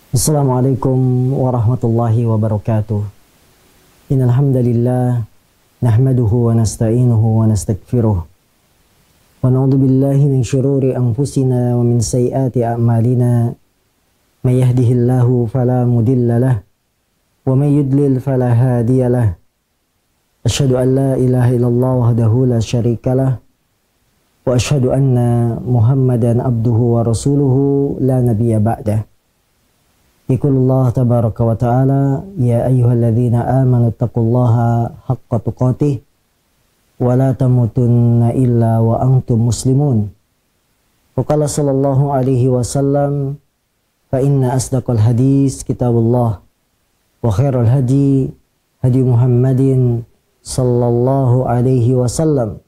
Assalamualaikum warahmatullahi wabarakatuh. Innal hamdalillah nahmaduhu wa nasta'inuhu wa nastaghfiruh. Wa na'udzu billahi min syururi anfusina wa min sayyiati a'malina. May yahdihillahu fala mudilla lah wa may yudlil fala hadiya lah. Asyhadu an la ilaha illallah wahdahu la syarika lah wa asyhadu anna Muhammadan abduhu wa rasuluhu la nabiyya ba'dah. Yaqulullah tabaraka wa ta'ala ya ayyuhalladzina amanu taqullaha haqqa tuqatih wa la tamutunna illa wa antum muslimun. Wa qala sallallahu alaihi wasallam fa inna asdaqal hadis kitabullah wa khairal hadi hadi Muhammadin sallallahu alaihi wasallam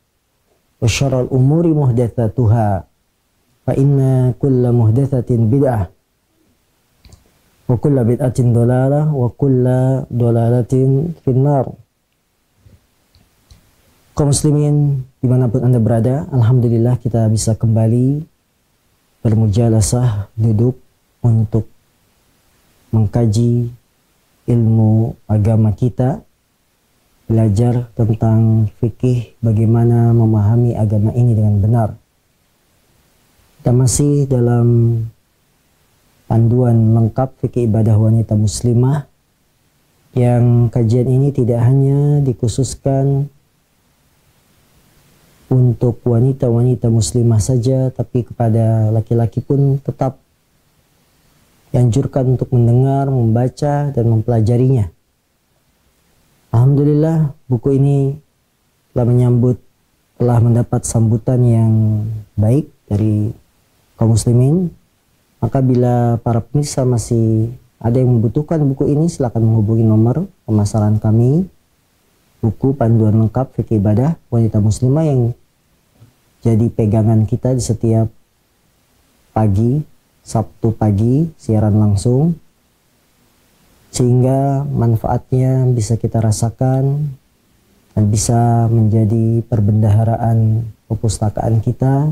wa syarrul umuri muhdatsatuha fa inna kulla muhdatsatin bid'ah wa kulla bid'atin dhalalah wa kulla dhalalatin finnar. Kaum muslimin dimanapun Anda berada, alhamdulillah kita bisa kembali bermujalasah, duduk untuk mengkaji ilmu agama kita, belajar tentang fikih, bagaimana memahami agama ini dengan benar. Kita masih dalam panduan lengkap fikih ibadah wanita muslimah, yang kajian ini tidak hanya dikhususkan untuk wanita-wanita muslimah saja, tapi kepada laki-laki pun tetap dianjurkan untuk mendengar, membaca, dan mempelajarinya. Alhamdulillah buku ini telah mendapat sambutan yang baik dari kaum muslimin. Maka bila para pemirsa masih ada yang membutuhkan buku ini, silakan menghubungi nomor pemasaran kami, buku panduan lengkap fikih ibadah wanita muslimah, yang jadi pegangan kita di setiap pagi, Sabtu pagi, siaran langsung, sehingga manfaatnya bisa kita rasakan dan bisa menjadi perbendaharaan perpustakaan kita.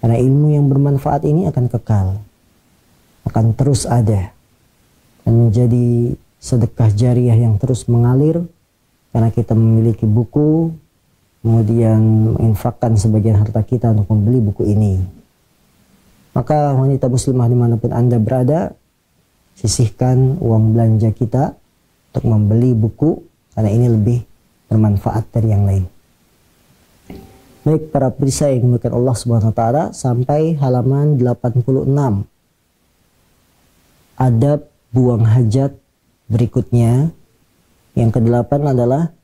Karena ilmu yang bermanfaat ini akan kekal, akan terus ada, dan menjadi sedekah jariah yang terus mengalir, karena kita memiliki buku, kemudian menginfakkan sebagian harta kita untuk membeli buku ini. Maka wanita muslimah dimanapun Anda berada, sisihkan uang belanja kita untuk membeli buku, karena ini lebih bermanfaat dari yang lain. Baik para pemirsa yang dimuliakan Allah Subhanahu wa taala, sampai halaman 86. Adab buang hajat berikutnya. Yang ke-8 adalah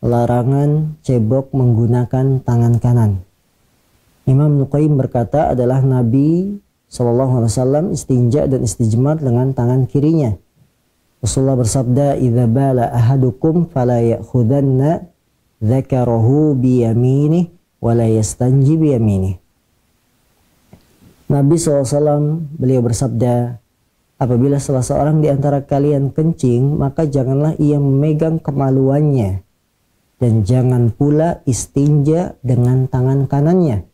larangan cebok menggunakan tangan kanan. Imam Nuqaim berkata adalah Nabi SAW istinja dan istijmar dengan tangan kirinya. Rasulullah bersabda, "Idza bala ahadukum fala ya'khudanna dzakarahu bi yaminih wala yastanji bi yaminih." Nabi SAW beliau bersabda, apabila salah seorang di antara kalian kencing, maka janganlah ia memegang kemaluannya, dan jangan pula istinja dengan tangan kanannya.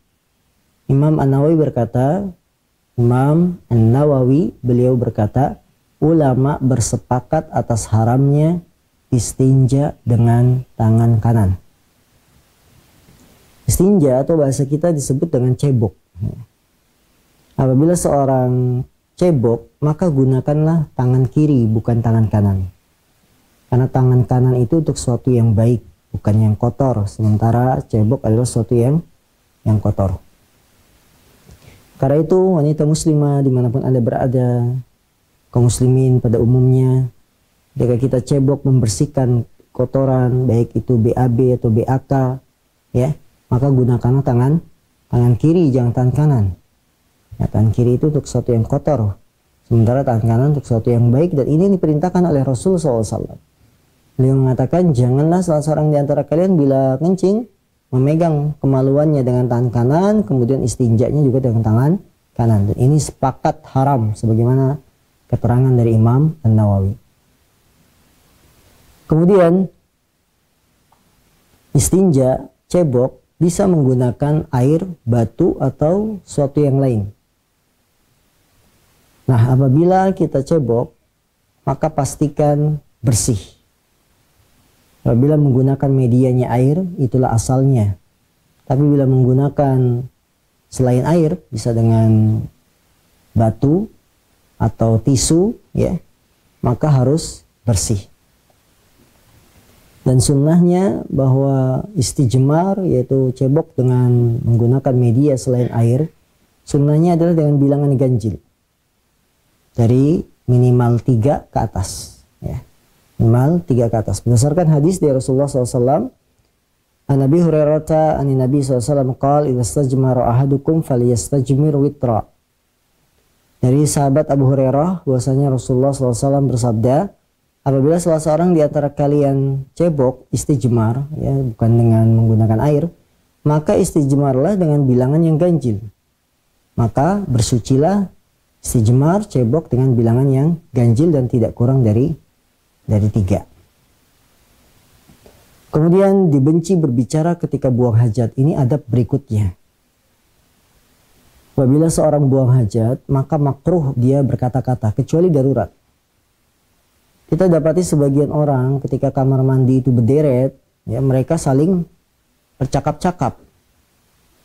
Imam An-Nawawi beliau berkata, ulama bersepakat atas haramnya istinja dengan tangan kanan. Istinja atau bahasa kita disebut dengan cebok. Apabila seorang cebok, maka gunakanlah tangan kiri, bukan tangan kanan. Karena tangan kanan itu untuk sesuatu yang baik, bukan yang kotor. Sementara cebok adalah sesuatu yang kotor. Karena itu wanita muslimah dimanapun Anda berada, kaum muslimin pada umumnya, jika kita cebok membersihkan kotoran, baik itu BAB atau BAK, ya, maka gunakanlah tangan kiri, jangan tangan kanan. Ya, tangan kiri itu untuk sesuatu yang kotor, sementara tangan kanan untuk sesuatu yang baik, dan ini diperintahkan oleh Rasul SAW. Beliau mengatakan, janganlah salah seorang di antara kalian bila kencing memegang kemaluannya dengan tangan kanan, kemudian istinjanya juga dengan tangan kanan. Dan ini sepakat haram, sebagaimana keterangan dari Imam An-Nawawi. Kemudian istinja, cebok, bisa menggunakan air, batu, atau sesuatu yang lain. Nah, apabila kita cebok, maka pastikan bersih. Apabila menggunakan medianya air, itulah asalnya. Tapi bila menggunakan selain air, bisa dengan batu atau tisu, ya, maka harus bersih. Dan sunnahnya bahwa istijmar, yaitu cebok dengan menggunakan media selain air, sunnahnya adalah dengan bilangan ganjil. Dari minimal 3 ke atas. Ya. Minimal 3 ke atas. Berdasarkan hadis dari Rasulullah SAW, Nabi Hurairah ani Nabi SAW qala idza istajmara ahadukum falyastajmir witra. Dari sahabat Abu Hurairah bahwasanya Rasulullah SAW bersabda, apabila salah seorang di antara kalian cebok istijmar, ya, bukan dengan menggunakan air, maka istijmarlah dengan bilangan yang ganjil. Maka bersucilah istijmar, cebok dengan bilangan yang ganjil dan tidak kurang dari 3. Kemudian dibenci berbicara ketika buang hajat. Ini adab berikutnya. Apabila seorang buang hajat, maka makruh dia berkata-kata, kecuali darurat. Kita dapati sebagian orang ketika kamar mandi itu berderet, ya, mereka saling bercakap-cakap,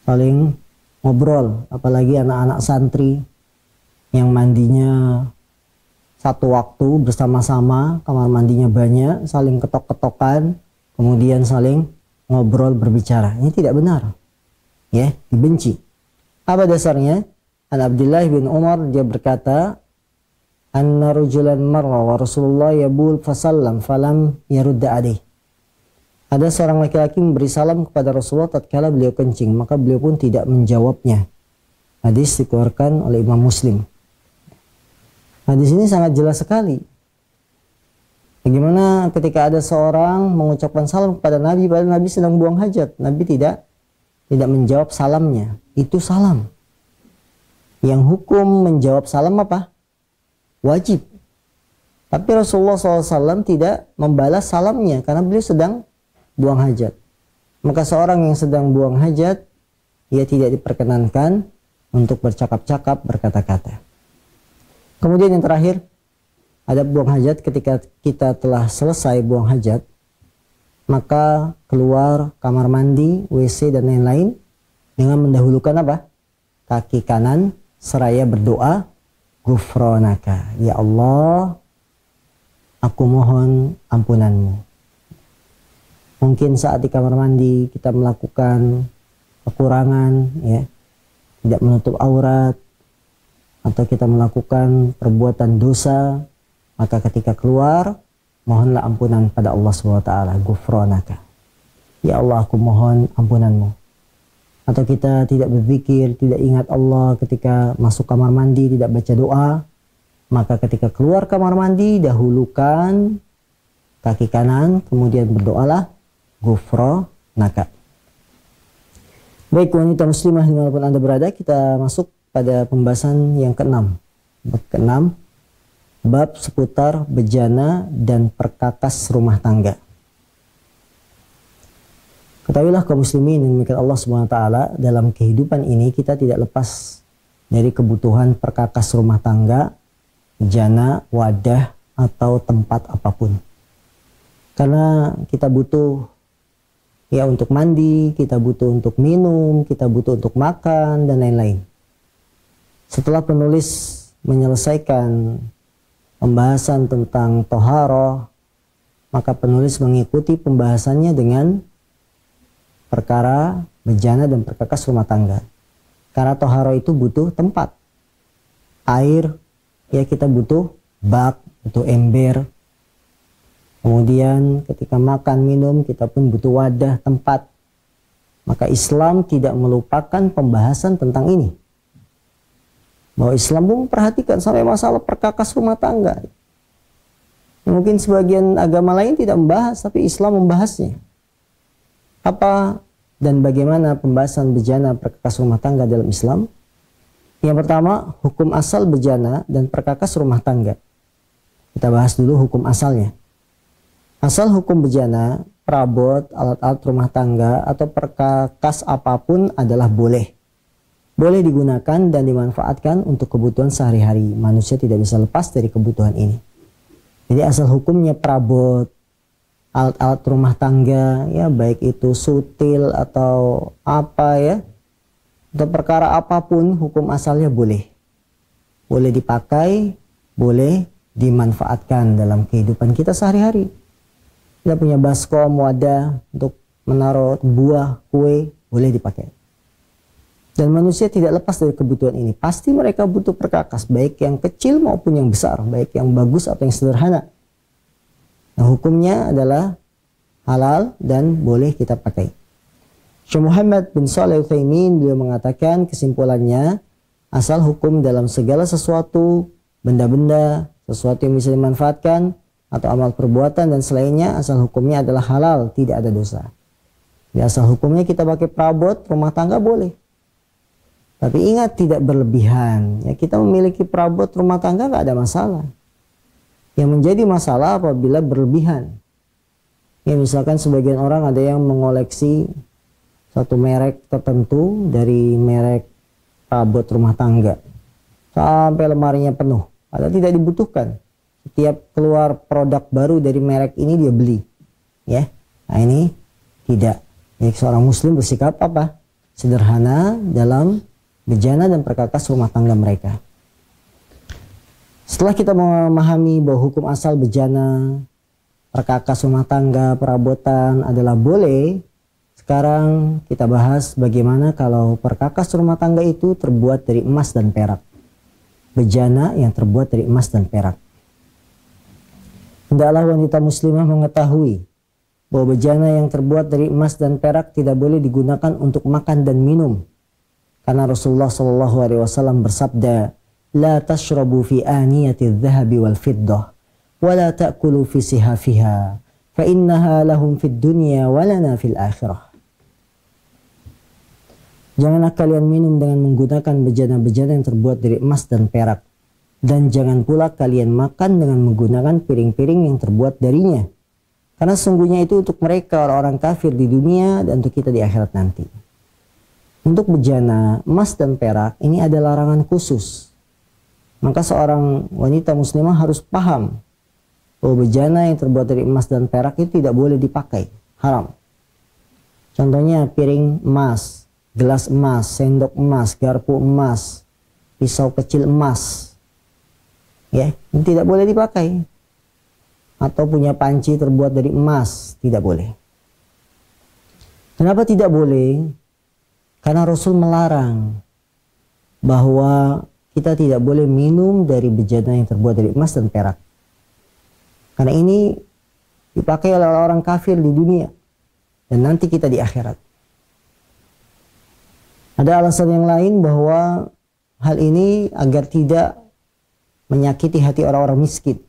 saling ngobrol, apalagi anak-anak santri yang mandinya satu waktu bersama-sama, kamar mandinya banyak, saling ketok-ketokan, kemudian saling ngobrol berbicara. Ini tidak benar, ya, dibenci. Apa dasarnya? An Abdullah bin Umar, dia berkata, anna rajulan marra wa Rasulullah yabul fasallam falam yarudda alaih. Ada seorang laki-laki memberi salam kepada Rasulullah tatkala beliau kencing, maka beliau pun tidak menjawabnya. Hadis dikeluarkan oleh Imam Muslim. Hadis ini sangat jelas sekali. Bagaimana ketika ada seorang mengucapkan salam kepada Nabi padahal Nabi sedang buang hajat, Nabi tidak menjawab salamnya. Itu salam. Yang hukum menjawab salam apa? Wajib. Tapi Rasulullah SAW tidak membalas salamnya karena beliau sedang buang hajat. Maka seorang yang sedang buang hajat, ia tidak diperkenankan untuk bercakap-cakap, berkata-kata. Kemudian yang terakhir, adab buang hajat. Ketika kita telah selesai buang hajat, maka keluar kamar mandi, WC dan lain-lain dengan mendahulukan apa? Kaki kanan seraya berdoa, Ghufranaka, ya Allah, aku mohon ampunanmu. Mungkin saat di kamar mandi kita melakukan kekurangan, ya, tidak menutup aurat, atau kita melakukan perbuatan dosa, maka ketika keluar, mohonlah ampunan pada Allah SWT, Ghufranaka, ya Allah, aku mohon ampunanmu. Atau kita tidak berzikir, tidak ingat Allah ketika masuk kamar mandi, tidak baca doa, maka ketika keluar kamar mandi, dahulukan kaki kanan, kemudian berdoalah, Ghufranaka. Baik wanita muslimah dimanapun Anda berada, kita masuk pada pembahasan yang ke-6. Bab ke-6, bab seputar bejana dan perkakas rumah tangga. Ketahuilah kaum muslimin yang dimiliki Allah SWT, dalam kehidupan ini kita tidak lepas dari kebutuhan perkakas rumah tangga, bejana, wadah, atau tempat apapun. Karena kita butuh, ya, untuk mandi, kita butuh untuk minum, kita butuh untuk makan, dan lain-lain. Setelah penulis menyelesaikan pembahasan tentang toharoh, maka penulis mengikuti pembahasannya dengan perkara bejana dan perkakas rumah tangga. Karena toharoh itu butuh tempat, air, ya, kita butuh bak, butuh ember. Kemudian ketika makan minum kita pun butuh wadah, tempat. Maka Islam tidak melupakan pembahasan tentang ini. Bahwa Islam pun memperhatikan sampai masalah perkakas rumah tangga. Mungkin sebagian agama lain tidak membahas, tapi Islam membahasnya. Apa dan bagaimana pembahasan bejana perkakas rumah tangga dalam Islam? Yang pertama, hukum asal bejana dan perkakas rumah tangga. Kita bahas dulu hukum asalnya. Asal hukum bejana, perabot, alat-alat rumah tangga, atau perkakas apapun adalah boleh. boleh digunakan dan dimanfaatkan untuk kebutuhan sehari-hari. Manusia tidak bisa lepas dari kebutuhan ini. Jadi asal hukumnya perabot, alat-alat rumah tangga, ya baik itu sutil atau apa ya, atau perkara apapun, hukum asalnya boleh. Boleh dipakai, boleh dimanfaatkan dalam kehidupan kita sehari-hari. Kita punya baskom, wadah untuk menaruh buah, kue, boleh dipakai. Dan manusia tidak lepas dari kebutuhan ini. Pasti mereka butuh perkakas, baik yang kecil maupun yang besar, baik yang bagus atau yang sederhana. Nah, hukumnya adalah halal dan boleh kita pakai. Syekh Muhammad bin Shalih Al-Utsaimin beliau mengatakan kesimpulannya, asal hukum dalam segala sesuatu, benda-benda, sesuatu yang bisa dimanfaatkan atau amal perbuatan dan selainnya, asal hukumnya adalah halal, tidak ada dosa. Jadi asal hukumnya kita pakai perabot rumah tangga boleh. Tapi ingat tidak berlebihan. Ya, kita memiliki perabot rumah tangga nggak ada masalah. Yang menjadi masalah apabila berlebihan. Ya, misalkan sebagian orang ada yang mengoleksi satu merek tertentu dari merek perabot rumah tangga sampai lemarinya penuh. Padahal tidak dibutuhkan. Setiap keluar produk baru dari merek ini dia beli. Ya, nah ini tidak. Jadi seorang muslim bersikap apa? Sederhana dalam bejana dan perkakas rumah tangga mereka. Setelah kita memahami bahwa hukum asal bejana, perkakas rumah tangga, perabotan adalah boleh, sekarang kita bahas bagaimana kalau perkakas rumah tangga itu terbuat dari emas dan perak. Bejana yang terbuat dari emas dan perak. Hendaklah wanita muslimah mengetahui bahwa bejana yang terbuat dari emas dan perak tidak boleh digunakan untuk makan dan minum. Karena Rasulullah SAW bersabda, "La tashrabu fi aniyati adh-dhahabi wal fiddah, wa la ta'kulu fi sihafiha, fa innaha lahum fid dunya wa lana fil akhirah." Janganlah kalian minum dengan menggunakan bejana-bejana yang terbuat dari emas dan perak, dan jangan pula kalian makan dengan menggunakan piring-piring yang terbuat darinya, karena sesungguhnya itu untuk mereka orang-orang kafir di dunia dan untuk kita di akhirat nanti. Untuk bejana, emas dan perak ini ada larangan khusus. Maka seorang wanita muslimah harus paham bahwa bejana yang terbuat dari emas dan perak itu tidak boleh dipakai, haram. Contohnya piring emas, gelas emas, sendok emas, garpu emas, pisau kecil emas. Ya, ini tidak boleh dipakai. Atau punya panci terbuat dari emas, tidak boleh. Kenapa tidak boleh? Karena Rasul melarang bahwa kita tidak boleh minum dari bejana yang terbuat dari emas dan perak. Karena ini dipakai oleh orang kafir di dunia dan nanti kita di akhirat. Ada alasan yang lain bahwa hal ini agar tidak menyakiti hati orang-orang miskin.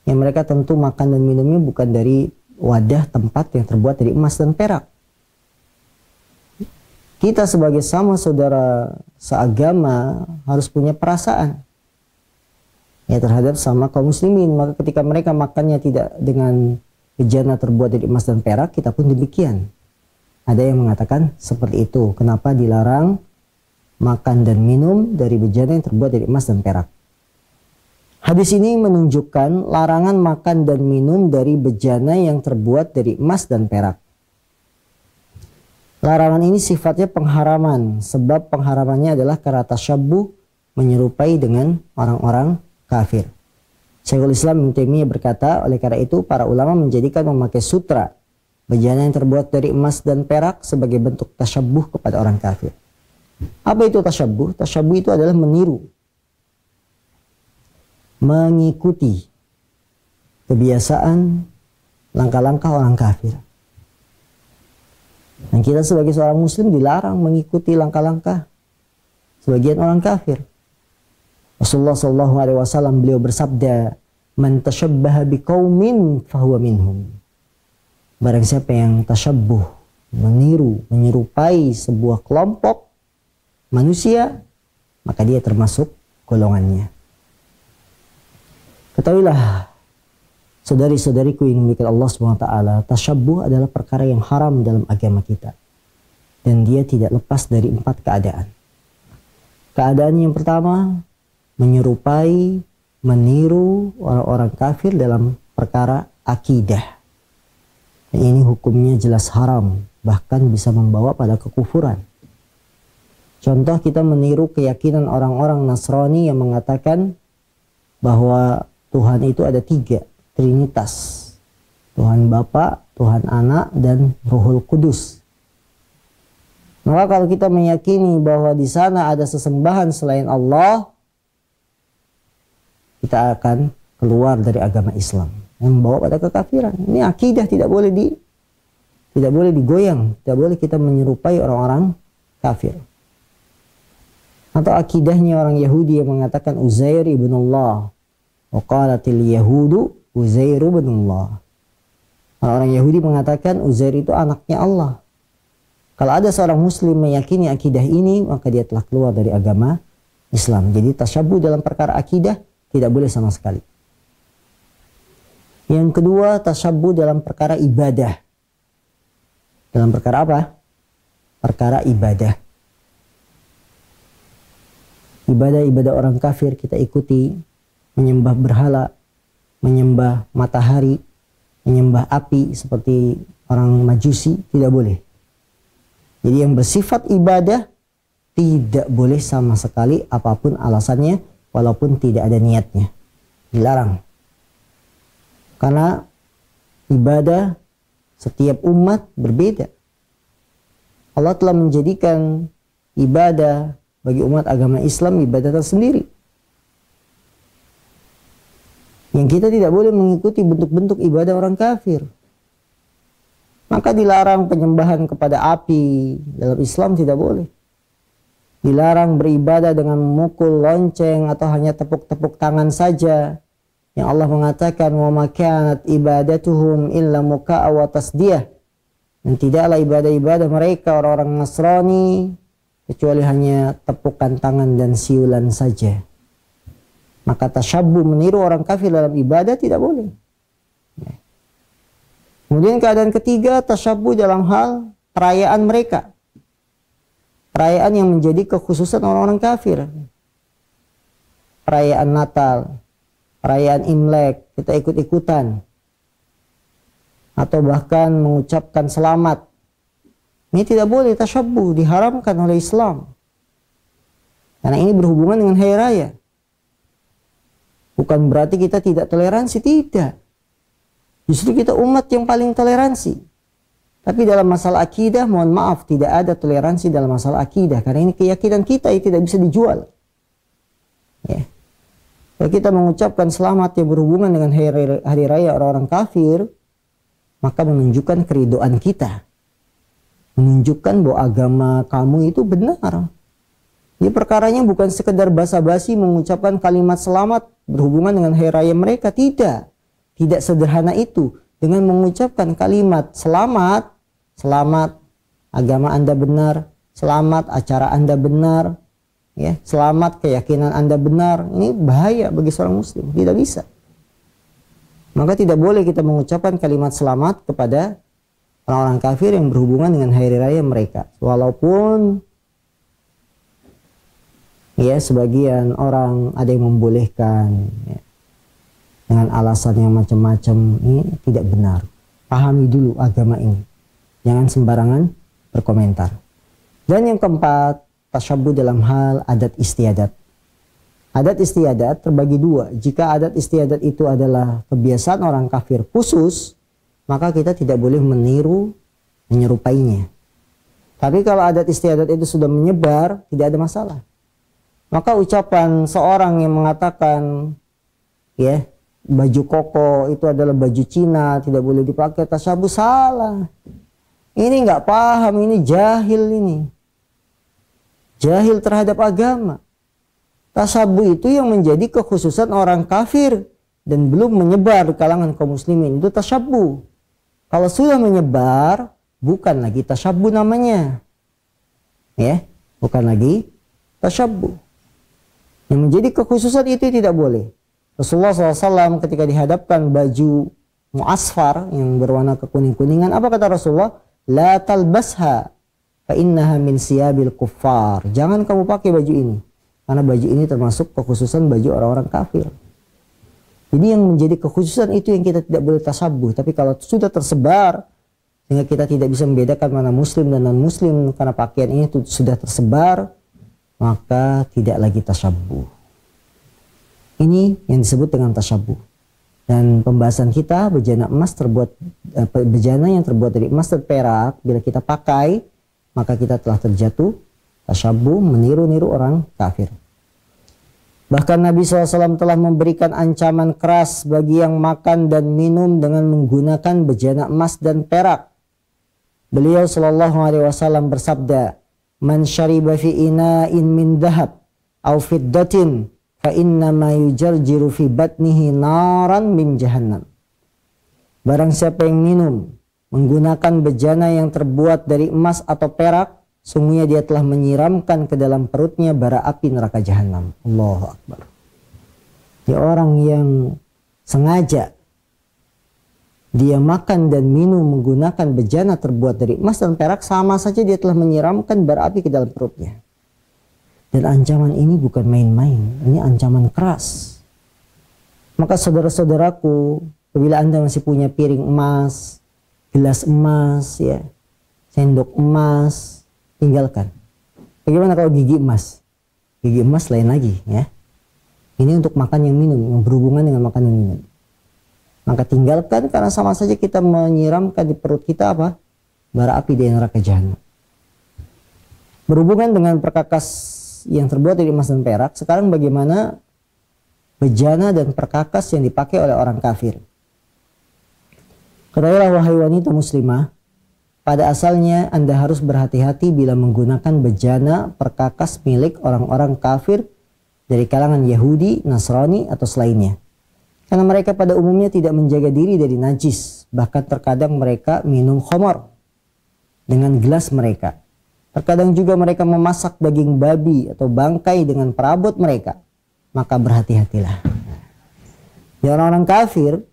Yang mereka tentu makan dan minumnya bukan dari wadah tempat yang terbuat dari emas dan perak. Kita sebagai sama saudara seagama harus punya perasaan ya terhadap sama kaum muslimin. Maka ketika mereka makannya tidak dengan bejana terbuat dari emas dan perak, kita pun demikian. Ada yang mengatakan seperti itu. Kenapa dilarang makan dan minum dari bejana yang terbuat dari emas dan perak? Hadis ini menunjukkan larangan makan dan minum dari bejana yang terbuat dari emas dan perak. Larangan ini sifatnya pengharaman, sebab pengharamannya adalah karena tasyabbuh, menyerupai dengan orang-orang kafir. Syekhul Islam Ibnu Taimiyah berkata, oleh karena itu para ulama menjadikan memakai sutra, bejana yang terbuat dari emas dan perak sebagai bentuk tasyabbuh kepada orang kafir. Apa itu tasyabbuh? Tasyabbuh itu adalah meniru, mengikuti kebiasaan, langkah-langkah orang kafir. Dan kita sebagai seorang muslim dilarang mengikuti langkah-langkah sebagian orang kafir. Rasulullah SAW beliau bersabda, "Man tashabbaha biqaumin fahuwa minhum." Barang siapa yang tasyabbuh, meniru, menyerupai sebuah kelompok manusia, maka dia termasuk golongannya. Ketahuilah, saudari-saudariku yang dimuliakan Allah SWT, tasyabbuh adalah perkara yang haram dalam agama kita. Dan dia tidak lepas dari 4 keadaan. Keadaan yang pertama, menyerupai, meniru orang-orang kafir dalam perkara akidah. Dan ini hukumnya jelas haram, bahkan bisa membawa pada kekufuran. Contoh, kita meniru keyakinan orang-orang Nasrani yang mengatakan bahwa Tuhan itu ada 3, Trinitas. Tuhan Bapa, Tuhan Anak, dan Ruhul Kudus. Maka kalau kita meyakini bahwa di sana ada sesembahan selain Allah, kita akan keluar dari agama Islam, yang membawa pada kekafiran. Ini akidah, tidak boleh digoyang, tidak boleh kita menyerupai orang-orang kafir. Atau akidahnya orang Yahudi yang mengatakan Uzair ibnullah, wa qalatil yahudu Uzair ibnullah. Orang Yahudi mengatakan Uzair itu anaknya Allah. Kalau ada seorang muslim meyakini akidah ini, maka dia telah keluar dari agama Islam. Jadi tasyabuh dalam perkara akidah tidak boleh sama sekali. Yang kedua, tasyabuh dalam perkara ibadah. Dalam perkara apa? Perkara ibadah. Ibadah-ibadah orang kafir kita ikuti, menyembah berhala, menyembah matahari, menyembah api seperti orang Majusi, tidak boleh. Jadi yang bersifat ibadah tidak boleh sama sekali, apapun alasannya, walaupun tidak ada niatnya. Dilarang. Karena ibadah setiap umat berbeda. Allah telah menjadikan ibadah bagi umat agama Islam ibadah tersendiri. Yang kita tidak boleh mengikuti bentuk-bentuk ibadah orang kafir. Maka dilarang penyembahan kepada api. Dalam Islam tidak boleh. Dilarang beribadah dengan memukul lonceng atau hanya tepuk-tepuk tangan saja. Yang Allah mengatakan, وَمَا كَانَتْ إِبَادَتُهُمْ إِلَّا مُكَاءً وَتَصْدِيَةً. Dan tidaklah ibadah-ibadah mereka orang-orang Nasrani kecuali hanya tepukan tangan dan siulan saja. Maka tasyabbuh meniru orang kafir dalam ibadah tidak boleh. Kemudian keadaan ketiga, tasyabbuh dalam hal perayaan mereka. Perayaan yang menjadi kekhususan orang-orang kafir. Perayaan Natal, perayaan Imlek, kita ikut-ikutan. Atau bahkan mengucapkan selamat. Ini tidak boleh, tasyabbuh, diharamkan oleh Islam. Karena ini berhubungan dengan hari raya. Bukan berarti kita tidak toleransi, tidak. Justru kita umat yang paling toleransi. Tapi dalam masalah akidah, mohon maaf, tidak ada toleransi dalam masalah akidah. Karena ini keyakinan kita yang tidak bisa dijual. Ya. Kalau kita mengucapkan selamat yang berhubungan dengan hari raya orang-orang kafir, maka menunjukkan keridoan kita. Menunjukkan bahwa agama kamu itu benar. Ini perkaranya bukan sekedar basa-basi mengucapkan kalimat selamat berhubungan dengan hari raya mereka. Tidak. Tidak sederhana itu. Dengan mengucapkan kalimat selamat, selamat agama Anda benar, selamat acara Anda benar, ya, selamat keyakinan Anda benar. Ini bahaya bagi seorang muslim. Tidak bisa. Maka tidak boleh kita mengucapkan kalimat selamat kepada orang-orang kafir yang berhubungan dengan hari raya mereka. Walaupun ya sebagian orang ada yang membolehkan ya, dengan alasan yang macam-macam, ini tidak benar. Pahami dulu agama ini. Jangan sembarangan berkomentar. Dan yang keempat, tasyabbuh dalam hal adat istiadat. Adat istiadat terbagi dua. Jika adat istiadat itu adalah kebiasaan orang kafir khusus, maka kita tidak boleh meniru, menyerupainya. Tapi kalau adat istiadat itu sudah menyebar, tidak ada masalah. Maka ucapan seorang yang mengatakan, ya, baju koko itu adalah baju Cina, tidak boleh dipakai, tasyabbuh, salah. Ini nggak paham, ini jahil ini. Jahil terhadap agama. Tasyabbuh itu yang menjadi kekhususan orang kafir dan belum menyebar di kalangan kaum muslimin. Itu tasyabbuh. Kalau sudah menyebar, bukan lagi tasyabbuh namanya. Ya, bukan lagi tasyabbuh. Yang menjadi kekhususan itu tidak boleh. Rasulullah SAW ketika dihadapkan baju mu'asfar yang berwarna kekuning-kuningan, apa kata Rasulullah? La talbasha fa innaha min siyabil kuffar. Jangan kamu pakai baju ini. Karena baju ini termasuk kekhususan baju orang-orang kafir. Jadi yang menjadi kekhususan itu yang kita tidak boleh tasabuh. Tapi kalau sudah tersebar, sehingga kita tidak bisa membedakan mana muslim dan non-muslim karena pakaian ini sudah tersebar, maka tidak lagi tasabuh. Ini yang disebut dengan tasabuh. Dan pembahasan kita, bejana yang terbuat dari emas dan perak, bila kita pakai, maka kita telah terjatuh tasabuh, meniru-niru orang kafir. Bahkan Nabi SAW telah memberikan ancaman keras bagi yang makan dan minum dengan menggunakan bejana emas dan perak. Beliau SAW bersabda, "Man syariba fi ina'in min dhahab aw fiddatin fa innama yujarjiru fi batnihi naran min jahannam." Barang siapa yang minum menggunakan bejana yang terbuat dari emas atau perak, sungguhnya dia telah menyiramkan ke dalam perutnya bara api neraka jahanam. Allahu Akbar. Ya, orang yang sengaja dia makan dan minum menggunakan bejana terbuat dari emas dan perak, sama saja dia telah menyiramkan bara api ke dalam perutnya. Dan ancaman ini bukan main-main, ini ancaman keras. Maka saudara-saudaraku, apabila Anda masih punya piring emas, gelas emas, ya, sendok emas, tinggalkan. Bagaimana kalau gigi emas? Gigi emas lain lagi, ya. Ini untuk makan yang minum, yang berhubungan dengan makan dan minum. Maka tinggalkan, karena sama saja kita menyiramkan di perut kita apa? Bara api di neraka jahanam. Berhubungan dengan perkakas yang terbuat dari emas dan perak, sekarang bagaimana bejana dan perkakas yang dipakai oleh orang kafir? Ketahuilah wahai wanita muslimah, pada asalnya Anda harus berhati-hati bila menggunakan bejana perkakas milik orang-orang kafir dari kalangan Yahudi, Nasrani, atau selainnya. Karena mereka pada umumnya tidak menjaga diri dari najis. Bahkan terkadang mereka minum khamar dengan gelas mereka. Terkadang juga mereka memasak daging babi atau bangkai dengan perabot mereka. Maka berhati-hatilah. Ya, orang-orang kafir,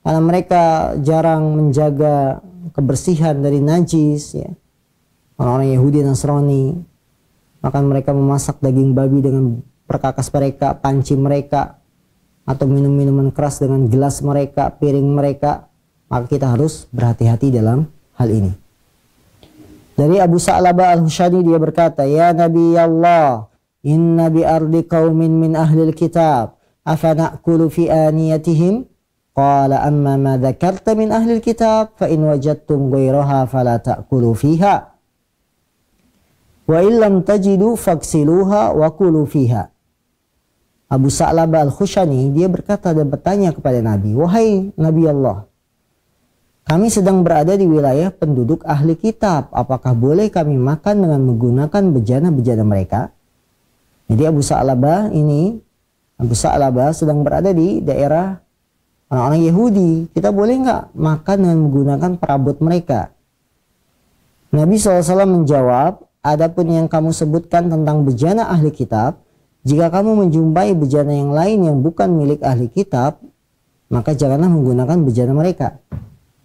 karena mereka jarang menjaga kebersihan dari najis, ya, orang-orang Yahudi dan Nasrani, maka mereka memasak daging babi dengan perkakas mereka, panci mereka, atau minum-minuman keras dengan gelas mereka, piring mereka. Maka kita harus berhati-hati dalam hal ini. Dari Abu Sa'labah Al-Hushani, dia berkata, "Ya Nabi Allah, inna bi ardi qaumin min ahlil kitab, afa na'kulu fi aniyatihim?" Qala amma ma dzakarta min ahli kitab fa in wajadtum ghayraha fala ta'kulu fiha wa illam tajidu faghsiluha wa kulu fiha. Abu Sa'labah Al-Khushani, dia berkata dan bertanya kepada Nabi, "Wahai Nabi Allah, kami sedang berada di wilayah penduduk ahli kitab, apakah boleh kami makan dengan menggunakan bejana-bejana mereka?" Jadi Abu Sa'labah sedang berada di daerah orang-orang Yahudi. Kita boleh nggak makan dengan menggunakan perabot mereka? Nabi SAW menjawab, "Adapun yang kamu sebutkan tentang bejana ahli kitab, jika kamu menjumpai bejana yang lain yang bukan milik ahli kitab, maka janganlah menggunakan bejana mereka."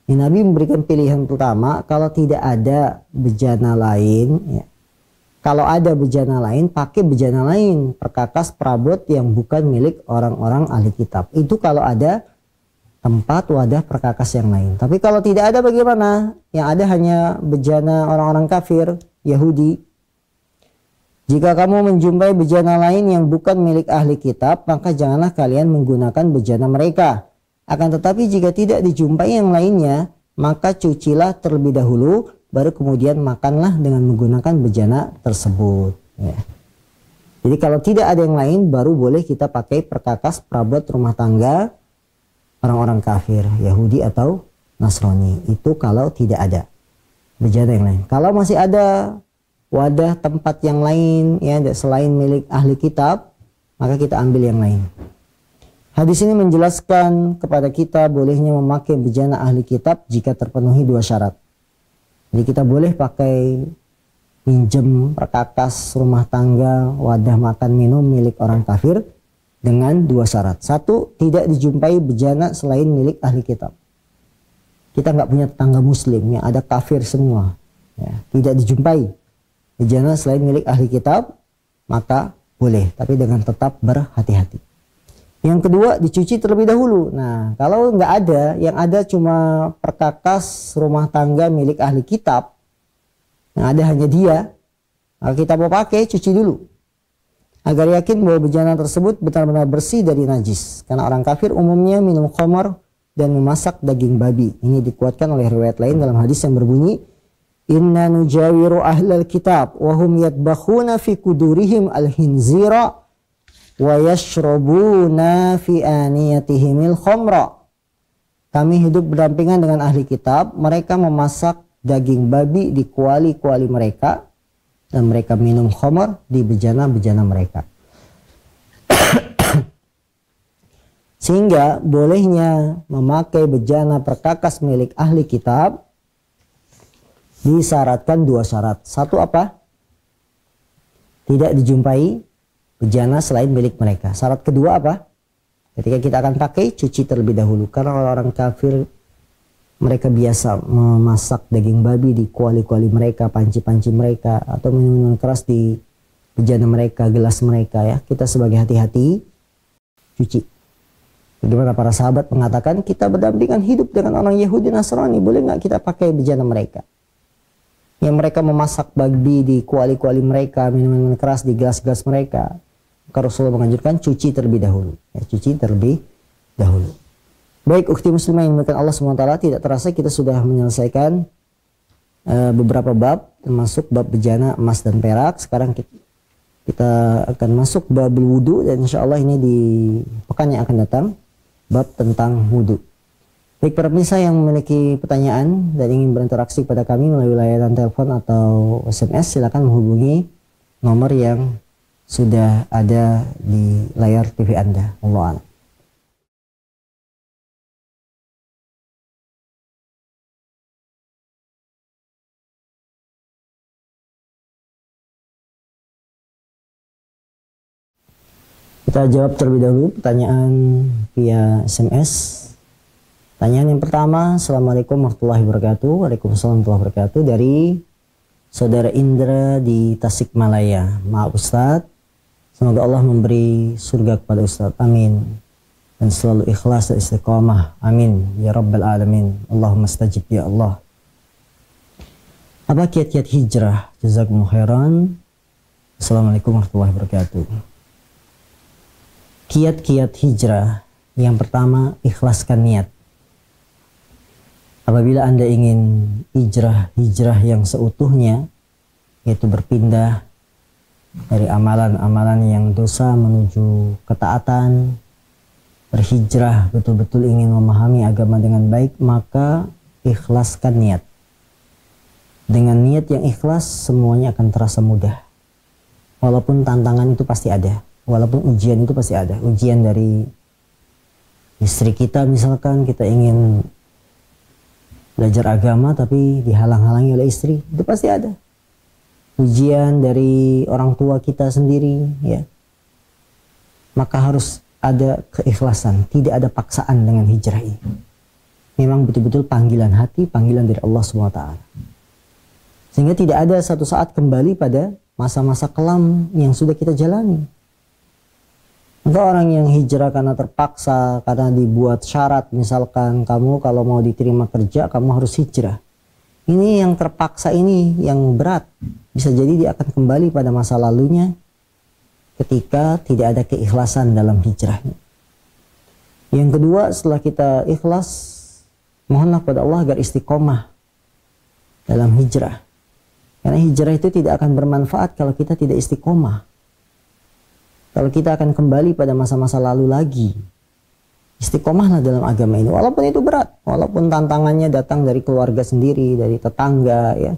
Ini Nabi memberikan pilihan pertama, kalau tidak ada bejana lain, ya. Kalau ada bejana lain, pakai bejana lain, perkakas perabot yang bukan milik orang-orang ahli kitab. Itu kalau ada tempat wadah perkakas yang lain. Tapi kalau tidak ada bagaimana? Yang ada hanya bejana orang-orang kafir, Yahudi. Jika kamu menjumpai bejana lain yang bukan milik ahli kitab, maka janganlah kalian menggunakan bejana mereka. Akan tetapi jika tidak dijumpai yang lainnya, maka cucilah terlebih dahulu, baru kemudian makanlah dengan menggunakan bejana tersebut. Ya. Jadi kalau tidak ada yang lain, baru boleh kita pakai perkakas perabot rumah tangga orang-orang kafir, Yahudi atau Nasrani. Itu kalau tidak ada bejana yang lain. Kalau masih ada wadah tempat yang lain, ya, selain milik ahli kitab, maka kita ambil yang lain. Hadis ini menjelaskan kepada kita bolehnya memakai bejana ahli kitab jika terpenuhi dua syarat. Jadi kita boleh pakai minjem perkakas rumah tangga, wadah makan minum milik orang kafir, dengan dua syarat. Satu, tidak dijumpai bejana selain milik ahli kitab. Kita nggak punya tetangga muslim yang ada kafir semua, ya, tidak dijumpai bejana selain milik ahli kitab, maka boleh, tapi dengan tetap berhati-hati. Yang kedua, dicuci terlebih dahulu. Nah, kalau nggak ada, yang ada cuma perkakas rumah tangga milik ahli kitab, yang ada hanya dia, kalau kita mau pakai, cuci dulu. Agar yakin bahwa bejana tersebut benar-benar bersih dari najis. Karena orang kafir umumnya minum khamar dan memasak daging babi. Ini dikuatkan oleh riwayat lain dalam hadis yang berbunyi, Inna nujawiru ahlal kitab, wahum yatbakhuna fi kudurihim al-hinzira, wa yashrabuna fi aniyatihimil khamra. Kami hidup berdampingan dengan ahli kitab, mereka memasak daging babi di kuali-kuali mereka dan mereka minum khamar di bejana-bejana mereka. Sehingga bolehnya memakai bejana perkakas milik ahli kitab disyaratkan 2 syarat. Satu apa? Tidak dijumpai bejana selain milik mereka. Syarat kedua apa? Ketika kita akan pakai, cuci terlebih dahulu. Karena orang kafir, mereka biasa memasak daging babi di kuali-kuali mereka, panci-panci mereka, atau minuman keras di bejana mereka, gelas mereka ya. Kita sebagai hati-hati, cuci. Bagaimana para sahabat mengatakan, kita berdampingan hidup dengan orang Yahudi Nasrani, boleh nggak kita pakai bejana mereka? Yang mereka memasak babi di kuali-kuali mereka, minuman keras di gelas-gelas mereka. Maka Rasulullah menganjurkan cuci terlebih dahulu. Ya, cuci terlebih dahulu. Baik, ukhti muslimah yang dimuliakan Allah SWT, tidak terasa kita sudah menyelesaikan beberapa bab, termasuk bab bejana emas dan perak. Sekarang kita akan masuk bab wudu, dan insya Allah ini di pekan yang akan datang, bab tentang wudu. Baik, para pemirsa yang memiliki pertanyaan dan ingin berinteraksi kepada kami melalui layanan telepon atau SMS, silakan menghubungi nomor yang sudah ada di layar TV Anda. Allah a'lam. Kita jawab terlebih dahulu pertanyaan via SMS. Pertanyaan yang pertama, Assalamualaikum warahmatullahi wabarakatuh. Waalaikumsalam warahmatullahi wabarakatuh. Dari Saudara Indra di Tasikmalaya. Maaf Ustadz, semoga Allah memberi surga kepada Ustadz. Amin. Dan selalu ikhlas dan istiqamah. Amin. Ya Rabbal Alamin. Allahumma stajib ya Allah. Apa kiat-kiat hijrah? Jazakumullah khairan. Assalamualaikum warahmatullahi wabarakatuh. Kiat-kiat hijrah. Yang pertama, ikhlaskan niat. Apabila Anda ingin hijrah yang seutuhnya, yaitu berpindah dari amalan-amalan yang dosa menuju ketaatan, berhijrah betul-betul ingin memahami agama dengan baik, maka ikhlaskan niat. Dengan niat yang ikhlas, semuanya akan terasa mudah. Walaupun tantangan itu pasti ada, walaupun ujian itu pasti ada. Ujian dari istri kita misalkan, kita ingin belajar agama tapi dihalang-halangi oleh istri, itu pasti ada. Ujian dari orang tua kita sendiri, ya. Maka harus ada keikhlasan, tidak ada paksaan dengan hijrah ini. Memang betul-betul panggilan hati, panggilan dari Allah SWT. Sehingga tidak ada satu saat kembali pada masa-masa kelam yang sudah kita jalani. Maka orang yang hijrah karena terpaksa, karena dibuat syarat, misalkan kamu kalau mau diterima kerja, kamu harus hijrah. Ini yang terpaksa ini, yang berat. Bisa jadi dia akan kembali pada masa lalunya ketika tidak ada keikhlasan dalam hijrahnya. Yang kedua, setelah kita ikhlas, mohonlah kepada Allah agar istiqomah dalam hijrah. Karena hijrah itu tidak akan bermanfaat kalau kita tidak istiqomah. Kalau kita akan kembali pada masa-masa lalu lagi. Istiqomahlah dalam agama ini. Walaupun itu berat. Walaupun tantangannya datang dari keluarga sendiri, dari tetangga, ya.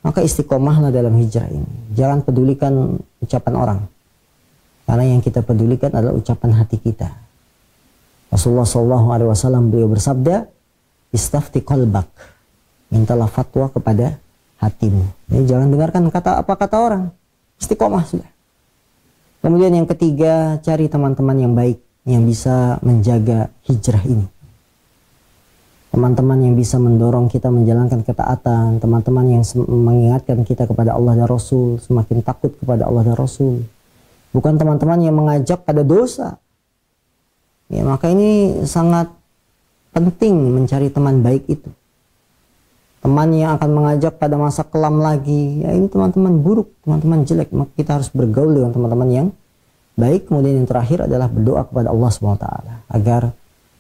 Maka istiqomahlah dalam hijrah ini. Jangan pedulikan ucapan orang. Karena yang kita pedulikan adalah ucapan hati kita. Rasulullah SAW beliau bersabda, Istafti qalbak. Mintalah fatwa kepada hatimu. Jadi jangan dengarkan apa kata orang. Istiqomah sudah. Kemudian yang ketiga, cari teman-teman yang baik yang bisa menjaga hijrah ini. Teman-teman yang bisa mendorong kita menjalankan ketaatan, teman-teman yang mengingatkan kita kepada Allah dan Rasul, semakin takut kepada Allah dan Rasul. bukan teman-teman yang mengajak pada dosa. Ya, maka ini sangat penting mencari teman baik itu. Teman yang akan mengajak pada masa kelam lagi, ya ini teman-teman buruk, teman-teman jelek. Maka kita harus bergaul dengan teman-teman yang baik. Kemudian yang terakhir adalah berdoa kepada Allah SWT agar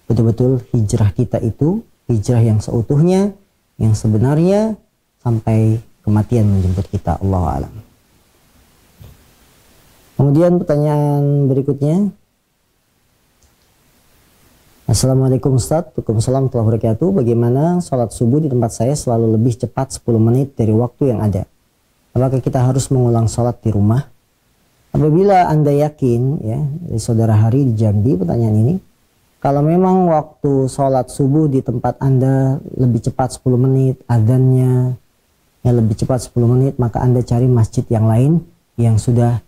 betul-betul hijrah kita itu hijrah yang seutuhnya, yang sebenarnya, sampai kematian menjemput kita. Allahu a'lam. Kemudian pertanyaan berikutnya. Assalamualaikum Ustaz. Waalaikumsalam warahmatullahi wabarakatuh. Bagaimana sholat subuh di tempat saya selalu lebih cepat 10 menit dari waktu yang ada? Apakah kita harus mengulang sholat di rumah? Apabila Anda yakin, ya, dari saudara Hari di Jambi pertanyaan ini, kalau memang waktu sholat subuh di tempat Anda lebih cepat 10 menit, adzannya yang lebih cepat 10 menit, maka Anda cari masjid yang lain yang sudah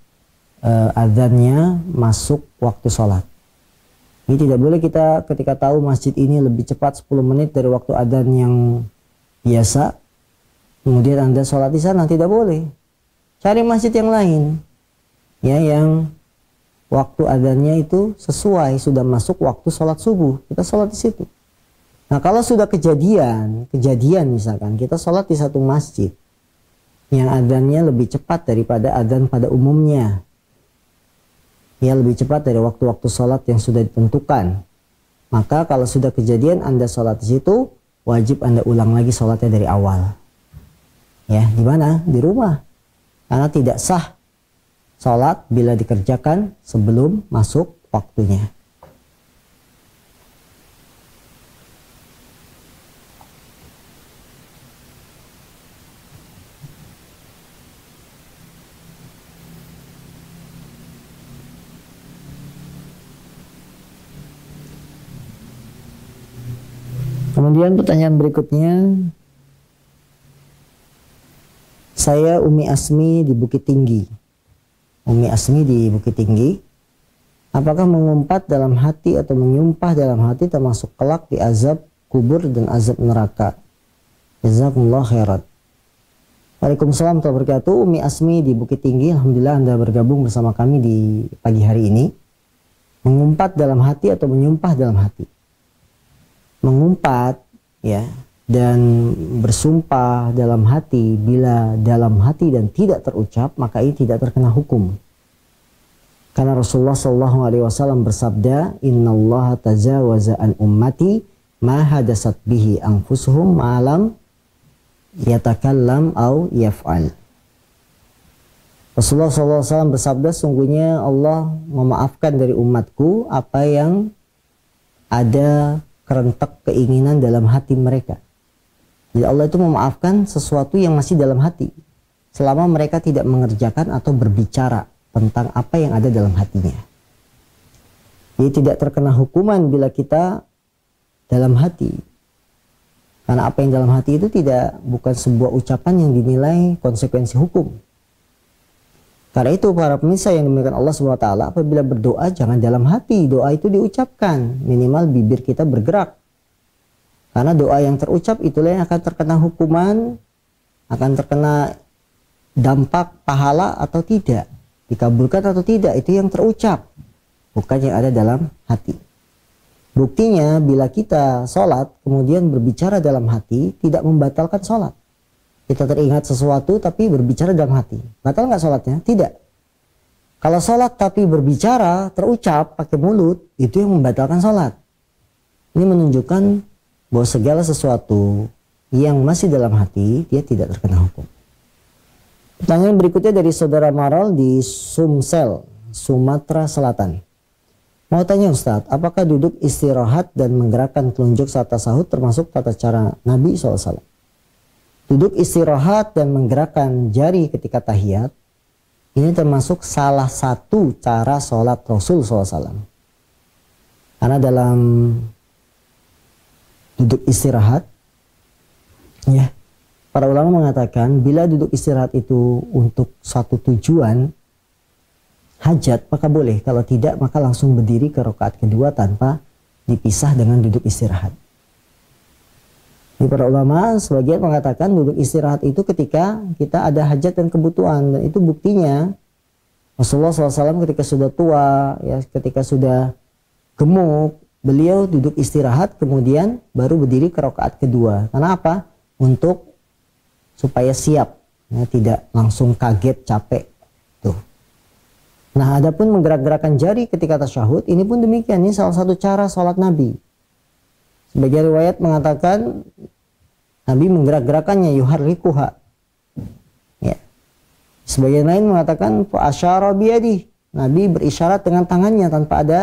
adzannya masuk waktu sholat. Ini tidak boleh kita ketika tahu masjid ini lebih cepat 10 menit dari waktu adzan yang biasa, kemudian Anda sholat di sana, tidak boleh. Cari masjid yang lain, ya, yang waktu adzannya itu sesuai, sudah masuk waktu sholat subuh, kita sholat di situ. Nah, kalau sudah kejadian misalkan kita sholat di satu masjid yang adzannya lebih cepat daripada adzan pada umumnya, ya, lebih cepat dari waktu-waktu sholat yang sudah ditentukan, maka kalau sudah kejadian Anda sholat di situ, wajib Anda ulang lagi sholatnya dari awal. Ya, di mana? Di rumah. Karena tidak sah sholat bila dikerjakan sebelum masuk waktunya. Kemudian pertanyaan berikutnya, saya Umi Asmi di Bukit Tinggi. Umi Asmi di Bukit Tinggi, apakah mengumpat dalam hati atau menyumpah dalam hati termasuk kelak di azab kubur dan azab neraka? Jazakumullah khairan. Waalaikumsalam warahmatullahi wabarakatuh. Umi Asmi di Bukit Tinggi, alhamdulillah Anda bergabung bersama kami di pagi hari ini. Mengumpat dalam hati atau menyumpah dalam hati? Mengumpat, ya, dan bersumpah dalam hati, bila dalam hati dan tidak terucap, maka ini tidak terkena hukum. Karena Rasulullah SAW bersabda, Innallaha tajawaza an ummati ma hadasat bihi anfusuhum ma'alam yatakallam au yaf'al. Rasulullah SAW bersabda, sungguhnya Allah memaafkan dari umatku apa yang ada kerentak keinginan dalam hati mereka. Jadi Allah itu memaafkan sesuatu yang masih dalam hati, selama mereka tidak mengerjakan atau berbicara tentang apa yang ada dalam hatinya. Jadi tidak terkena hukuman bila kita dalam hati. Karena apa yang dalam hati itu bukan sebuah ucapan yang dinilai konsekuensi hukum. Karena itu para pemirsa yang dimuliakan Allah SWT, apabila berdoa jangan dalam hati, doa itu diucapkan, minimal bibir kita bergerak. Karena doa yang terucap itulah yang akan terkena hukuman, akan terkena dampak pahala atau tidak, dikabulkan atau tidak, itu yang terucap, bukan yang ada dalam hati. Buktinya bila kita sholat kemudian berbicara dalam hati, tidak membatalkan sholat. Kita teringat sesuatu tapi berbicara dalam hati, batal nggak sholatnya? Tidak. Kalau sholat tapi berbicara, terucap pakai mulut, itu yang membatalkan sholat. Ini menunjukkan bahwa segala sesuatu yang masih dalam hati, dia tidak terkena hukum. Pertanyaan berikutnya dari saudara Maral di Sumsel, Sumatera Selatan. Mau tanya Ustadz, apakah duduk istirahat dan menggerakkan telunjuk saat tasahud termasuk tata cara Nabi SAW? Duduk istirahat dan menggerakkan jari ketika tahiyat, ini termasuk salah satu cara sholat Rasul SAW. Karena dalam duduk istirahat, ya, para ulama mengatakan bila duduk istirahat itu untuk satu tujuan hajat, maka boleh. Kalau tidak, maka langsung berdiri ke rakaat kedua tanpa dipisah dengan duduk istirahat. Di para ulama sebagian mengatakan duduk istirahat itu ketika kita ada hajat dan kebutuhan, dan itu buktinya Rasulullah SAW ketika sudah tua, ya, ketika sudah gemuk, beliau duduk istirahat, kemudian baru berdiri ke rakaat kedua. Karena apa? Untuk supaya siap, ya, tidak langsung kaget, capek. Tuh. Nah, adapun menggerak-gerakkan jari ketika tasyahud, ini pun demikian. Ini salah satu cara sholat Nabi. Sebagian riwayat mengatakan Nabi menggerak-gerakannya, yuharrikuha. Ya. Sebagian lain mengatakan fa asyara biyadi. Nabi berisyarat dengan tangannya tanpa ada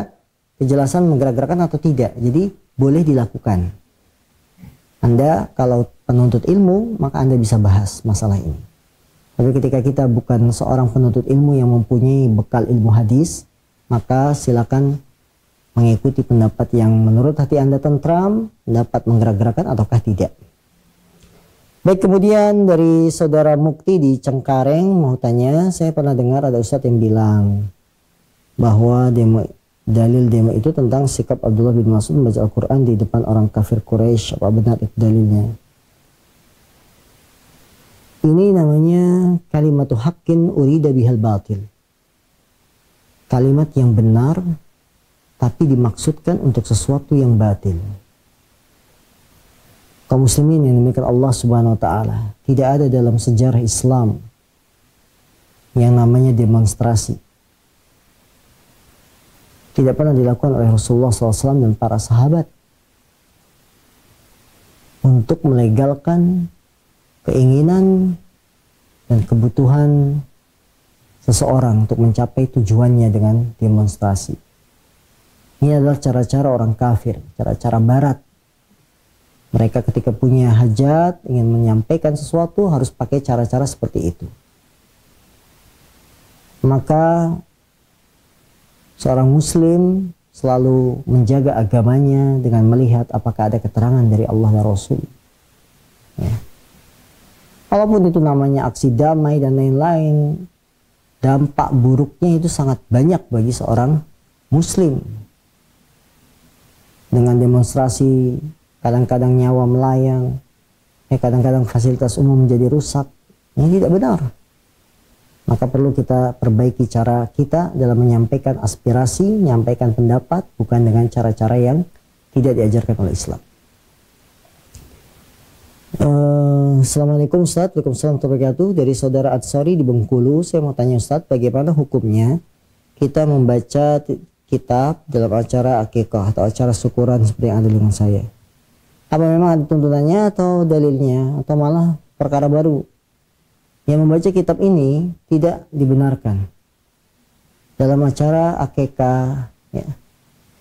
kejelasan menggerak-gerakkan atau tidak. Jadi boleh dilakukan. Anda kalau penuntut ilmu, maka Anda bisa bahas masalah ini. Tapi ketika kita bukan seorang penuntut ilmu yang mempunyai bekal ilmu hadis, maka silakan mengikuti pendapat yang menurut hati Anda tentram, dapat menggerak-gerakkan ataukah tidak. Baik, kemudian dari saudara Mukti di Cengkareng mau tanya, saya pernah dengar ada ustadz yang bilang bahwa dalil demo itu tentang sikap Abdullah bin Mas'ud membaca Al-Quran di depan orang kafir Quraisy. Apa benar itu dalilnya? Ini namanya kalimatu haqqin urida bihal batil. Kalimat yang benar tapi dimaksudkan untuk sesuatu yang batil. Kaum muslimin yang dimiliki Allah Subhanahu wa taala, tidak ada dalam sejarah Islam yang namanya demonstrasi. Tidak pernah dilakukan oleh Rasulullah SAW dan para sahabat untuk melegalkan keinginan dan kebutuhan seseorang untuk mencapai tujuannya dengan demonstrasi. Ini adalah cara-cara orang kafir, cara-cara barat. Mereka ketika punya hajat, ingin menyampaikan sesuatu, harus pakai cara-cara seperti itu. Maka seorang muslim selalu menjaga agamanya dengan melihat apakah ada keterangan dari Allah dan Rasul. Ya. Walaupun itu namanya aksi damai dan lain-lain, dampak buruknya itu sangat banyak bagi seorang muslim. Dengan demonstrasi, kadang-kadang nyawa melayang, kadang-kadang fasilitas umum menjadi rusak. Ini tidak benar. Maka perlu kita perbaiki cara kita dalam menyampaikan aspirasi, menyampaikan pendapat, bukan dengan cara-cara yang tidak diajarkan oleh Islam. Assalamualaikum Ustaz. Waalaikumsalam warahmatullahi wabarakatuh. Dari saudara Atsari di Bengkulu, saya mau tanya Ustaz, bagaimana hukumnya kita membaca kitab dalam acara akikah atau acara syukuran seperti yang ada dengan saya? Apa memang ada tuntunannya atau dalilnya atau malah perkara baru? Yang membaca kitab ini tidak dibenarkan dalam acara akikah. Ya.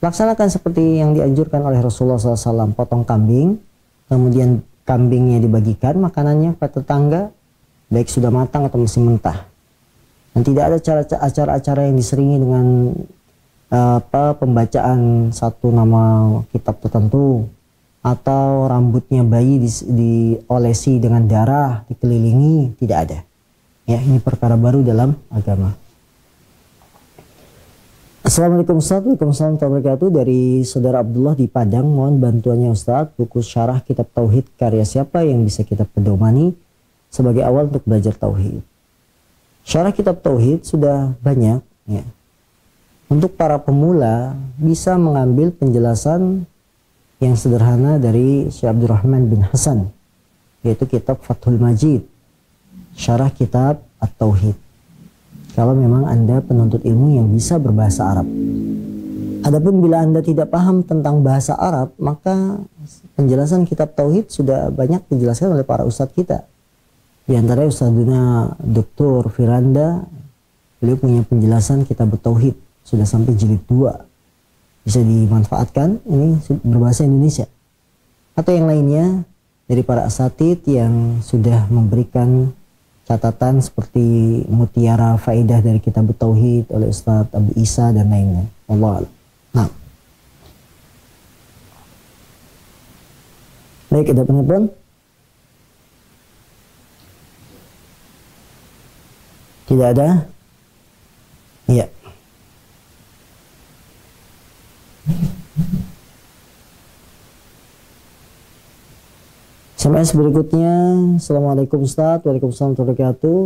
Laksanakan seperti yang dianjurkan oleh Rasulullah SAW, potong kambing, kemudian kambingnya dibagikan makanannya pada tetangga, baik sudah matang atau masih mentah. Dan tidak ada acara-acara yang diseringi dengan pembacaan satu nama kitab tertentu, atau rambutnya bayi diolesi dengan darah, dikelilingi, tidak ada. Ya, ini perkara baru dalam agama. Assalamualaikum Ustaz. Waalaikumsalam warahmatullahi wabarakatuh. Dari saudara Abdullah di Padang, mohon bantuannya Ustaz, buku syarah kitab Tauhid karya siapa yang bisa kita pedomani sebagai awal untuk belajar Tauhid? Syarah kitab Tauhid sudah banyak, ya. Untuk para pemula bisa mengambil penjelasan yang sederhana dari Syekh Abdurrahman bin Hasan, yaitu kitab Fathul Majid, syarah kitab At-Tauhid. Kalau memang Anda penuntut ilmu yang bisa berbahasa Arab. Adapun bila Anda tidak paham tentang bahasa Arab, maka penjelasan kitab Tauhid sudah banyak dijelaskan oleh para ustadz kita. Di antara Ustadzuna Dr. Firanda, beliau punya penjelasan kitab Tauhid, sudah sampai jilid 2. Bisa dimanfaatkan, ini berbahasa Indonesia. Atau yang lainnya dari para asatid yang sudah memberikan catatan seperti mutiara faedah dari kitab Tauhid oleh Ustadz Abu Isa dan lainnya. Allah. Nah, baik, ada penelpon? Tidak ada? Iya. SMS berikutnya. Assalamualaikum Ustaz. Waalaikumsalam warahmatullahi wabarakatuh.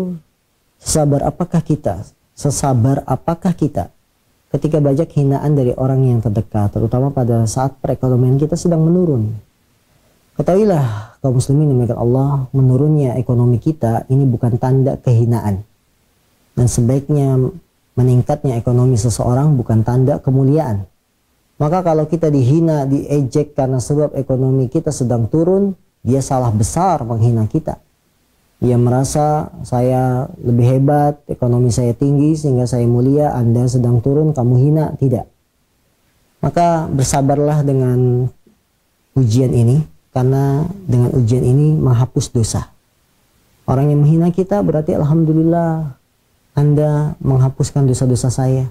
Sabar apakah kita sesabar apakah kita ketika banyak hinaan dari orang yang terdekat, terutama pada saat perekonomian kita sedang menurun. Ketahuilah kaum muslimin demikian Allah, menurunnya ekonomi kita ini bukan tanda kehinaan. Dan sebaiknya meningkatnya ekonomi seseorang bukan tanda kemuliaan. Maka kalau kita dihina, diejek karena sebab ekonomi kita sedang turun, dia salah besar menghina kita. Dia merasa saya lebih hebat, ekonomi saya tinggi sehingga saya mulia, Anda sedang turun, kamu hina. Tidak. Maka bersabarlah dengan ujian ini, karena dengan ujian ini menghapus dosa. Orang yang menghina kita berarti alhamdulillah Anda menghapuskan dosa-dosa saya.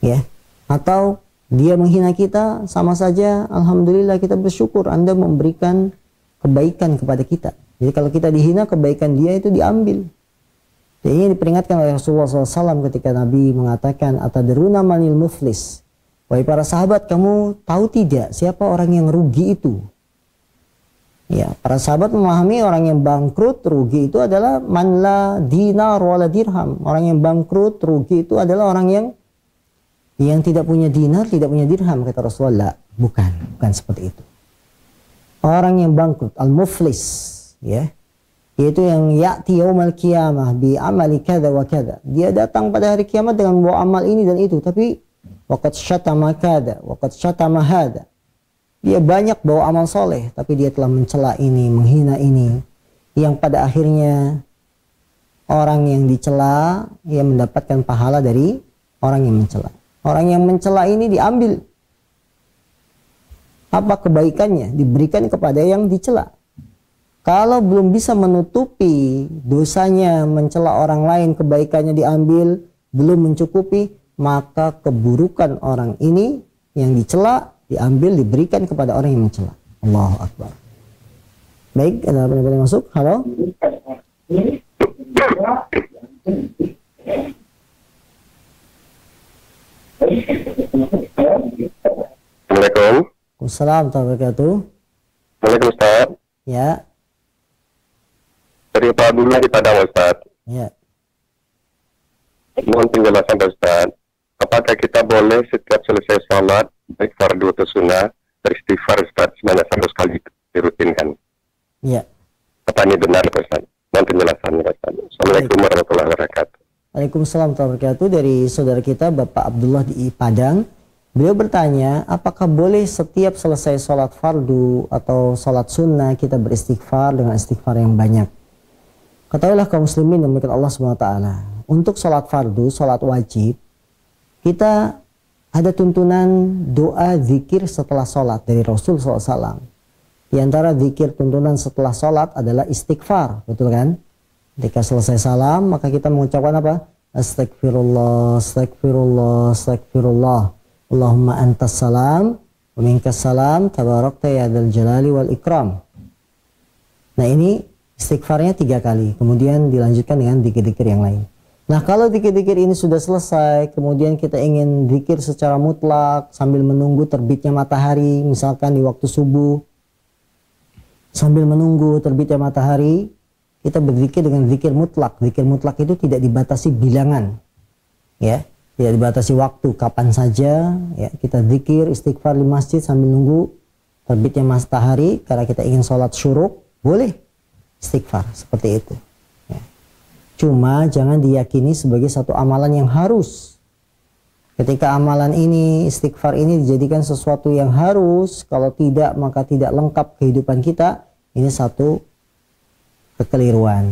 Ya. Atau dia menghina kita, sama saja alhamdulillah kita bersyukur Anda memberikan kebaikan kepada kita. Jadi kalau kita dihina, kebaikan dia itu diambil. Jadi ini diperingatkan oleh Rasulullah SAW ketika Nabi mengatakan, atadruna manil muflis. Wahai para sahabat, kamu tahu tidak siapa orang yang rugi itu? Ya, para sahabat memahami orang yang bangkrut, rugi itu adalah man la dinar wala dirham. Orang yang bangkrut, rugi itu adalah orang yang tidak punya dinar, tidak punya dirham, kata Rasulullah. Bukan seperti itu. Orang yang bangkrut, al-muflis, ya, yaitu yang ya'ti yaumal qiyamah bi amali kada wa kada. Dia datang pada hari kiamat dengan membawa amal ini dan itu, tapi waqad syatama kada, waqad syatama hada. Dia banyak bawa amal soleh, tapi dia telah mencela ini, menghina ini, yang pada akhirnya orang yang dicela ia mendapatkan pahala dari orang yang mencela. Orang yang mencela ini diambil apa kebaikannya, diberikan kepada yang dicela. Kalau belum bisa menutupi dosanya mencela orang lain, kebaikannya diambil, belum mencukupi, maka keburukan orang ini yang dicela diambil, diberikan kepada orang yang mencela. Allahu Akbar. Baik, ada apa yang masuk? Halo? Assalamualaikum. Assalamualaikum warahmatullahi wabarakatuh. Assalamualaikum Ustaz. Ya. Dari Pak Abdullah di Padang Ustaz. Ya. Mohon penjelasan Ustaz. Apakah kita boleh setiap selesai sholat, baik fardu atau sunnah, beristighfar Ustaz sebanyak 100 kali dirutinkan? Ya. Apa ini benar Ustaz? Mohon penjelasannya Ustaz. Assalamualaikum warahmatullahi wabarakatuh. Waalaikumsalam warahmatullahi wabarakatuh. Dari saudara kita Bapak Abdullah di Padang. Beliau bertanya, apakah boleh setiap selesai sholat fardu atau sholat sunnah kita beristighfar dengan istighfar yang banyak? Ketahuilah kaum muslimin yang demikian Allah SWT. Untuk sholat fardu, sholat wajib, kita ada tuntunan doa zikir setelah sholat dari Rasul SAW. Di antara zikir tuntunan setelah sholat adalah istighfar, betul kan? Ketika selesai salam, maka kita mengucapkan apa? Astagfirullah, astagfirullah, astagfirullah. Allahumma antas salam, wa minkas salam, tabarakta ya dzal jalali wal ikram. Nah ini istighfarnya 3 kali, kemudian dilanjutkan dengan zikir-zikir yang lain. Nah kalau zikir-zikir ini sudah selesai, kemudian kita ingin zikir secara mutlak sambil menunggu terbitnya matahari, misalkan di waktu subuh, sambil menunggu terbitnya matahari, kita berzikir dengan zikir mutlak. Zikir mutlak itu tidak dibatasi bilangan, ya, tidak dibatasi waktu, kapan saja, ya, kita zikir istighfar di masjid sambil nunggu terbitnya matahari karena kita ingin sholat syuruk, boleh istighfar seperti itu. Ya. Cuma jangan diyakini sebagai satu amalan yang harus. Ketika amalan ini, istighfar ini dijadikan sesuatu yang harus, kalau tidak maka tidak lengkap kehidupan kita. Ini satu kekeliruan.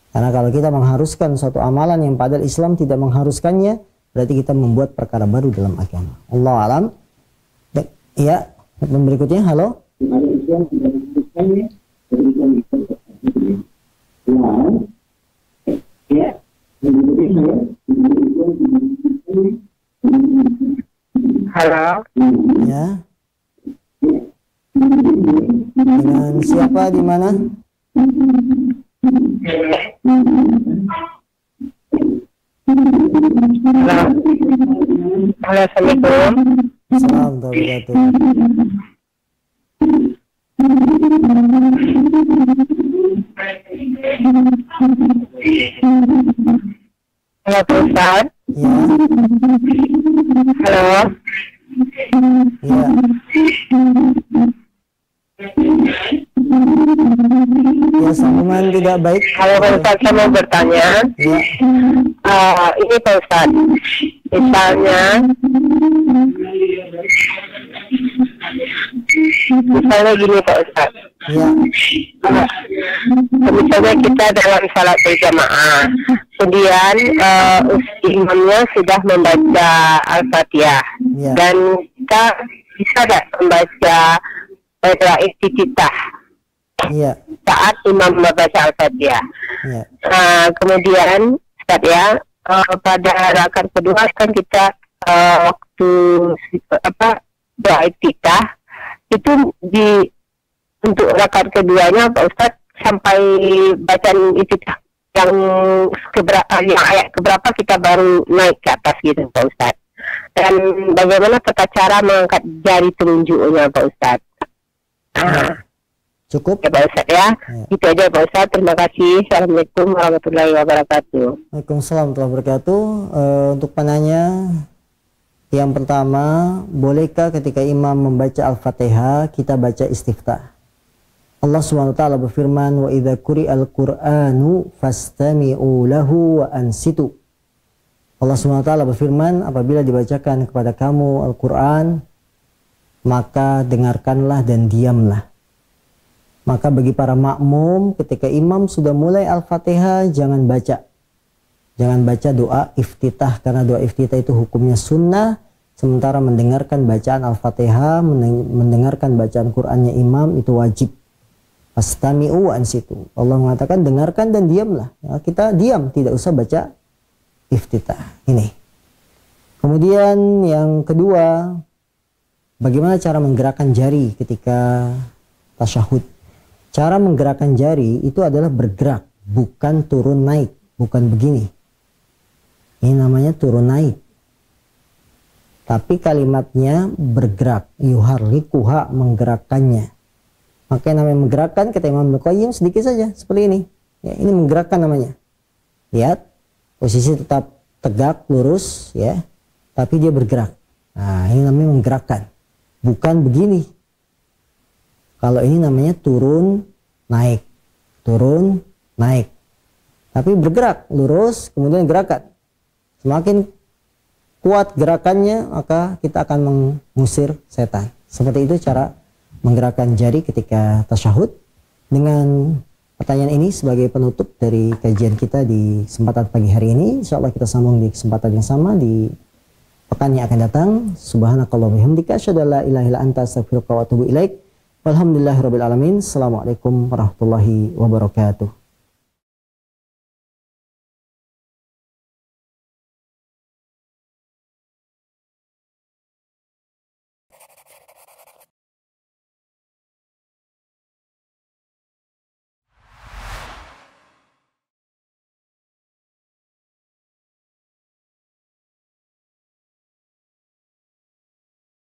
Karena kalau kita mengharuskan suatu amalan yang padahal Islam tidak mengharuskannya, berarti kita membuat perkara baru dalam agama. Allah alam. Ya, berikutnya, halo. Halo. Ya. Dengan siapa di mana? Halo, assalamualaikum. Assalamualaikum warahmatullahi Halo Pak Ustaz. Ya, Halo. ya. Ya, sambungan tidak baik. Halo Pak Ustaz, saya mau bertanya. Ya, Ini Pak Ustaz, misalnya gini Pak Ustaz. ya, Misalnya kita dalam salat berjamaah, kemudian imamnya sudah membaca Al-Fatihah, ya, dan kita bisa tidak membaca doa iftitah ya, saat imam membaca Al-Fatihah. ya, Kemudian Ustaz ya, pada rakaat kedua kan kita waktu doa iftitah itu untuk rakaat keduanya Pak Ustaz sampai bacaan iftitah yang ayat keberapa kita baru naik ke atas gitu Pak Ustaz. Dan bagaimana tata cara mengangkat jari telunjuknya Pak Ustaz? cukup. Ya Pak Ustaz ya. Itu aja Pak Ustaz. Terima kasih. Assalamualaikum warahmatullahi wabarakatuh. Waalaikumsalam warahmatullahi wabarakatuh. Untuk penanya yang pertama, bolehkah ketika imam membaca Al-Fatihah kita baca istiftah? Allah SWT berfirman, wa idza quri'al Qur'anu fastami'u lahu wa ansitu. Allah SWT berfirman, apabila dibacakan kepada kamu Al-Quran, maka dengarkanlah dan diamlah. Maka bagi para makmum, ketika imam sudah mulai Al-Fatihah, jangan baca. Jangan baca doa iftitah, karena doa iftitah itu hukumnya sunnah. Sementara mendengarkan bacaan Al-Fatihah, mendengarkan bacaan Qur'annya imam, itu wajib. Fastami'u ansitu. Allah mengatakan dengarkan dan diamlah. Ya, kita diam, tidak usah baca iftitah. Ini. Kemudian yang kedua, bagaimana cara menggerakkan jari ketika tasyahud? Cara menggerakkan jari itu adalah bergerak, bukan turun naik, bukan begini. Ini namanya turun naik. Tapi kalimatnya bergerak, yuharlikuha, menggerakkannya. Maka yang namanya menggerakkan, kata Imam Ibnu Qayyim, sedikit saja seperti ini. Ya, ini menggerakkan namanya. Lihat, posisi tetap tegak, lurus, ya, tapi dia bergerak. Nah, ini namanya menggerakkan, bukan begini. Kalau ini namanya turun naik, turun naik, tapi bergerak, lurus, kemudian gerakan. Semakin kuat gerakannya, maka kita akan mengusir setan. Seperti itu cara menggerakkan jari ketika tasyahud. Dengan pertanyaan ini sebagai penutup dari kajian kita di kesempatan pagi hari ini, insya Allah kita sambung di kesempatan yang sama di pekan yang akan datang. Subhanakallahumma wa bihamdika, asyhadu an la ilaha illa anta, astaghfiruka wa atubu ilaik. Walhamdulillahirabbil alamin. Assalamualaikum warahmatullahi wabarakatuh.